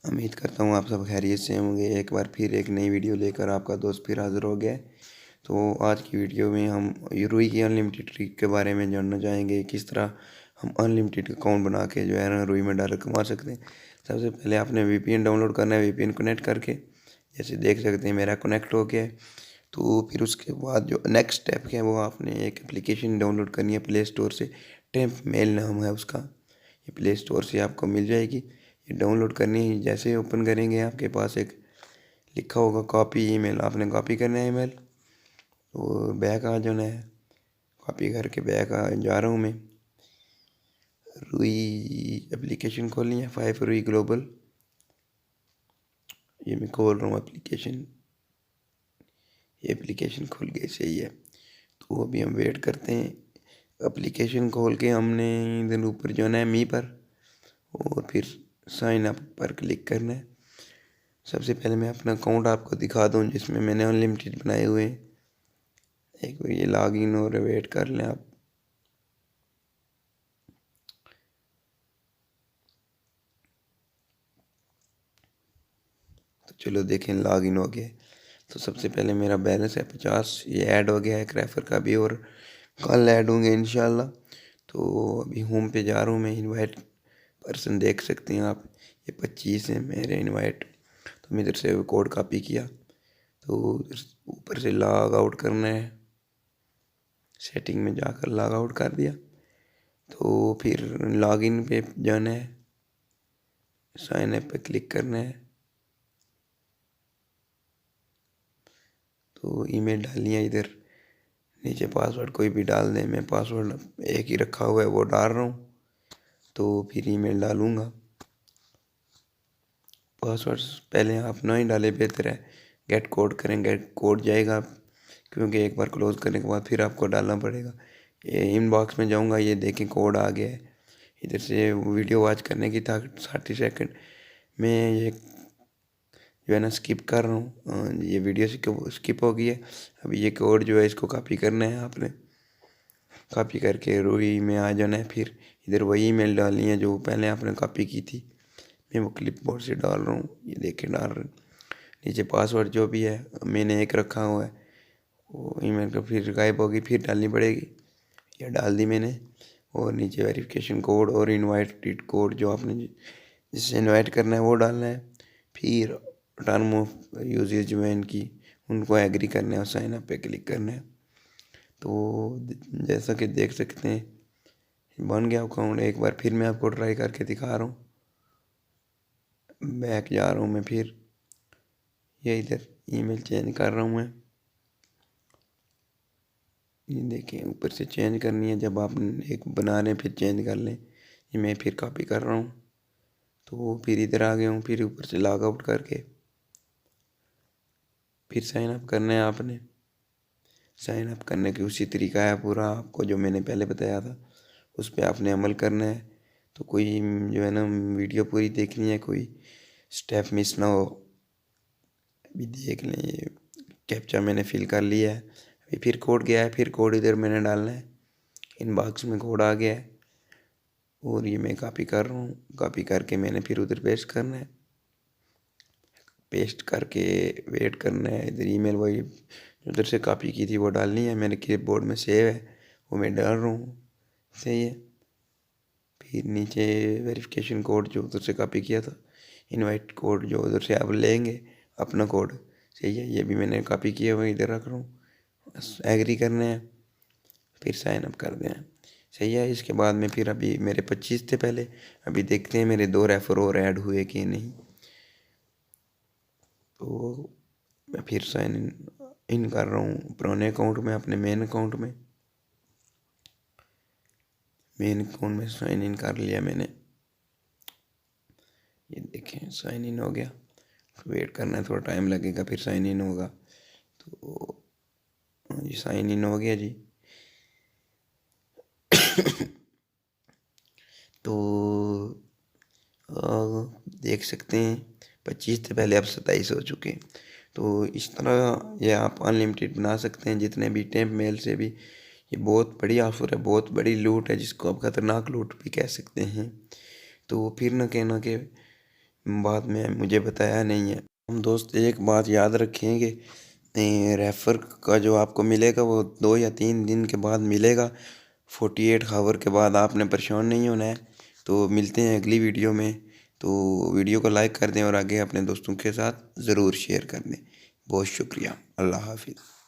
उम्मीद करता हूँ आप सब खैरियत से होंगे। एक बार फिर एक नई वीडियो लेकर आपका दोस्त फिर हाज़िर हो गया है। तो आज की वीडियो में हम रुई की अनलिमिटेड ट्रिक के बारे में जानना चाहेंगे, किस तरह हम अनलिमिटेड अकाउंट बना के जो है ना रुई में डॉलर कमा सकते हैं। सबसे पहले आपने वीपीएन डाउनलोड करना है। वीपीएन कनेक्ट करके जैसे देख सकते हैं मेरा कनेक्ट हो गया है। तो फिर उसके बाद जो नेक्स्ट स्टेप है वो आपने एक एप्लीकेशन डाउनलोड करनी है प्ले स्टोर से। टेम्प मेल नाम है उसका। ये प्ले स्टोर से आपको मिल जाएगी। ये डाउनलोड करनी है। जैसे ही ओपन करेंगे आपके पास एक लिखा होगा कॉपी ईमेल, आपने कॉपी करना है ईमेल और बैक आ जाना है। कॉपी करके बैक आ जा रहा हूँ मैं। रुई एप्लीकेशन खोलनी है, 5 रुई ग्लोबल। ये मैं खोल रहा हूँ एप्लीकेशन। ये एप्लीकेशन खुल गई, सही है। तो अभी हम वेट करते हैं। एप्लीकेशन खोल के हमने इधर ऊपर जाना है मी पर और फिर साइन अप पर क्लिक करना है। सबसे पहले मैं अपना अकाउंट आपको दिखा दूं जिसमें मैंने अनलिमिटेड बनाए हुए हैं। एक बार ये लॉगिन और वेट कर लें आप। तो चलो देखें, लॉगिन हो गया। तो सबसे पहले मेरा बैलेंस है 50। ये ऐड हो गया है क्रैफर का भी और कल ऐड होंगे इंशाल्लाह। तो अभी होम पे जा रहा हूँ मैं। इनवाइट पर्सन देख सकते हैं आप, ये 25 है मेरे इनवाइट। तो मैं इधर से कोड कॉपी किया। तो ऊपर से लॉग आउट करना है। सेटिंग में जाकर लॉग आउट कर दिया। तो फिर लॉगिन पे जाना है, साइन अप पे क्लिक करना है। तो ईमेल डालनी है। इधर नीचे पासवर्ड कोई भी डाल दें। मैं पासवर्ड एक ही रखा हुआ है वो डाल रहा हूँ। तो फिर ईमेल डालूँगा। पासवर्ड पहले आप ना ही डालें, बेहतर है। गेट कोड करें, गेट कोड जाएगा क्योंकि एक बार क्लोज करने के बाद फिर आपको डालना पड़ेगा। ये इनबॉक्स में जाऊँगा, ये देखें कोड आ गया है। इधर से वीडियो वॉच करने की था 60 सेकंड। मैं ये जो है ना स्किप कर रहा हूँ। ये वीडियो स्किप हो गई है। अभी ये कोड जो है इसको कॉपी करना है आपने। कॉपी करके रूही में आ जाना है। फिर इधर वही ईमेल डालनी है जो पहले आपने कॉपी की थी। मैं वो क्लिपबोर्ड से डाल रहा हूँ, ये देखे डाल रहे। नीचे पासवर्ड जो भी है मैंने एक रखा हुआ है, वो ईमेल का फिर गायब होगी, फिर डालनी पड़ेगी। ये डाल दी मैंने। और नीचे वेरिफिकेशन कोड और इनवाइटेड कोड जो आपने जिससे इनवाइट करना है वो डालना है। फिर टर्म ऑफ यूजेज जो है इनकी उनको एग्री करना है और साइन अप पे क्लिक करना है। तो जैसा कि देख सकते हैं बन गया अकाउंट। एक बार फिर मैं आपको ट्राई करके दिखा रहा हूँ। बैक जा रहा हूँ मैं फिर। ये इधर ईमेल चेंज कर रहा हूँ मैं। ये देखें ऊपर से चेंज करनी है। जब आप एक बना रहे हैं फिर चेंज कर लें। ये मैं फिर कॉपी कर रहा हूँ। तो फिर इधर आ गया हूँ। फिर ऊपर से लॉग आउट करके फिर साइन अप करना है आपने। साइन अप करने की उसी तरीका है पूरा आपको जो मैंने पहले बताया था, उस पर आपने अमल करना है। तो कोई जो है ना वीडियो पूरी देखनी है, कोई स्टेप मिस ना हो। अभी देख लें, ये कैप्चा मैंने फिल कर लिया है। अभी फिर कोड गया है, फिर कोड इधर मैंने डालना है। इनबॉक्स में कोड आ गया है और ये मैं कॉपी कर रहा हूँ। कॉपी करके मैंने फिर उधर पेस्ट करना है। पेस्ट करके वेट करना है। इधर ईमेल वही उधर से कॉपी की थी वो डालनी है। मेरे क्लिपबोर्ड में सेव है, वो मैं डाल रहा हूँ। सही है। फिर नीचे वेरिफिकेशन कोड जो उधर से कॉपी किया था, इनवाइट कोड जो उधर से आप लेंगे अपना कोड। सही है, ये भी मैंने कॉपी किया हुआ इधर रख रहा हूँ। बस एग्री करना है, फिर साइन अप कर दें। सही है। इसके बाद में फिर अभी मेरे 25 थे पहले। अभी देखते हैं मेरे 2 रेफर और ऐड हुए कि नहीं। तो मैं फिर साइन इन कर रहा हूँ पुराने अकाउंट में, अपने मेन अकाउंट में। मेन अकाउंट में साइन इन कर लिया मैंने। ये देखें साइन इन हो गया। वेट करना है, थोड़ा टाइम लगेगा फिर साइन इन होगा। तो जी साइन इन हो गया जी। तो देख सकते हैं 25 से पहले अब 27 हो चुके हैं। तो इस तरह ये आप अनलिमिटेड बना सकते हैं जितने भी टेम्प मेल से भी। ये बहुत बड़ी ऑफर है, बहुत बड़ी लूट है जिसको आप खतरनाक लूट भी कह सकते हैं। तो फिर न कहना कि बाद में मुझे बताया नहीं है। हम दोस्त एक बात याद रखें कि रेफ़र का जो आपको मिलेगा वो 2 या 3 दिन के बाद मिलेगा। 48 हावर के बाद आपने परेशान नहीं होना है। तो मिलते हैं अगली वीडियो में। तो वीडियो को लाइक कर दें और आगे अपने दोस्तों के साथ ज़रूर शेयर कर दें। बहुत शुक्रिया। अल्लाह हाफ़िज़।